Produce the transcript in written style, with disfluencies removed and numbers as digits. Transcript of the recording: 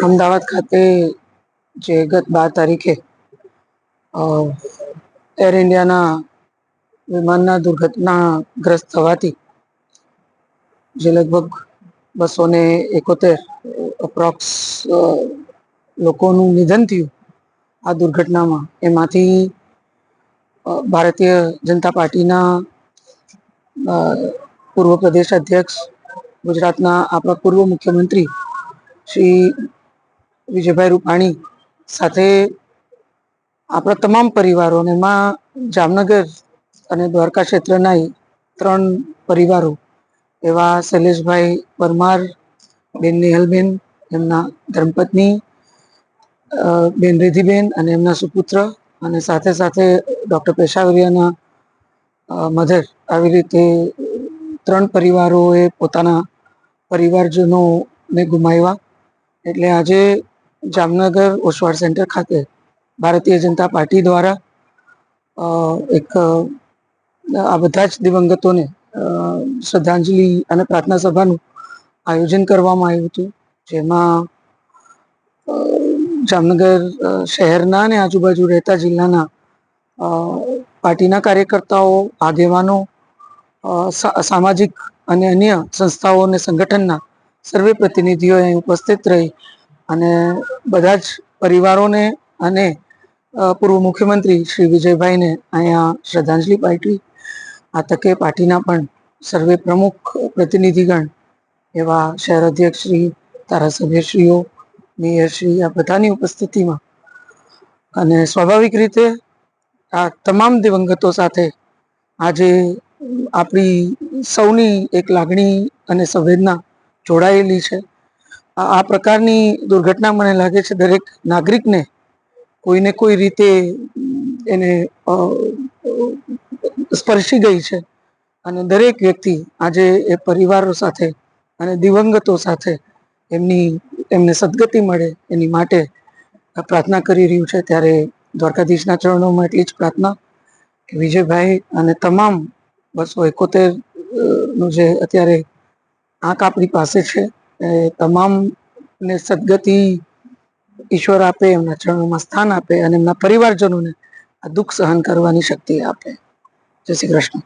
અમદાવાદ ખાતે જે ગત 12 તારીખે એર ઇન્ડિયાના વિમાનના દુર્ઘટનાગ્રસ્ત થવાથી જે લગભગ 271 અપ્રોક્સ લોકોનું નિધન થયું આ દુર્ઘટનામાં, એમાંથી ભારતીય જનતા પાર્ટીના પૂર્વ પ્રદેશ અધ્યક્ષ, ગુજરાતના આપણા પૂર્વ મુખ્યમંત્રી શ્રી વિજયભાઈ રૂપાણી સાથે આપણા તમામ પરિવારોને, એમાં જામનગર અને દ્વારકા ક્ષેત્રના 3 પરિવારો એવા શૈલેષભાઈ પરમાર, બેન નેહલબેન, એમના ધર્મપત્ની બેન રિધિબેન અને એમના સુપુત્ર, અને સાથે સાથે ડૉક્ટર પેશાવરિયાના મધર, આવી રીતે 3 પરિવારોએ પોતાના પરિવારજનોને ગુમાવ્યા. એટલે આજે જામનગર ઓસવાડ સેન્ટર ખાતે ભારતીય જનતા પાર્ટી દ્વારા એક આ બધા જ દિવંગતોને શ્રદ્ધાંજલિ અને પ્રાર્થના સભાનું આયોજન કરવામાં આવ્યું હતું, જેમાં જામનગર શહેરના અને આજુબાજુ રહેતા જિલ્લાના પાર્ટીના કાર્યકર્તાઓ, આગેવાનો, સામાજિક અને અન્ય સંસ્થાઓ અને સંગઠનના સર્વે પ્રતિનિધિઓ અહીં ઉપસ્થિત રહી અને બધા જ પરિવારોને અને પૂર્વ મુખ્યમંત્રી શ્રી વિજયભાઈને અહીંયા શ્રદ્ધાંજલિ પાઠવી. આ તકે પાર્ટીના પણ સર્વે પ્રમુખ પ્રતિનિધિગણ એવા શહેર અધ્યક્ષ શ્રી, ધારાસભ્યશ્રીઓ, મેયરશ્રી, આ બધાની ઉપસ્થિતિમાં અને સ્વાભાવિક રીતે આ તમામ દિવંગતો સાથે આજે આપણી સૌની એક લાગણી અને સંવેદના જોડાયેલી છે. આ પ્રકારની દુર્ઘટના મને લાગે છે દરેક નાગરિકને કોઈને કોઈ રીતે એને સ્પર્શી ગઈ છે, અને દરેક વ્યક્તિ આજે એ પરિવારો સાથે અને દિવંગતો સાથે એમને સદગતિ મળે એની માટે પ્રાર્થના કરી રહ્યું છે. ત્યારે દ્વારકાધીશના ચરણોમાં એટલી જ પ્રાર્થના કે વિજયભાઈ અને તમામ 271 નું જે અત્યારે આંક આપણી પાસે છે એ તમામને સદગતિ ઈશ્વર આપે, એમના ચરણોમાં સ્થાન આપે અને એમના પરિવારજનોને આ દુઃખ સહન કરવાની શક્તિ આપે. જય શ્રી કૃષ્ણ.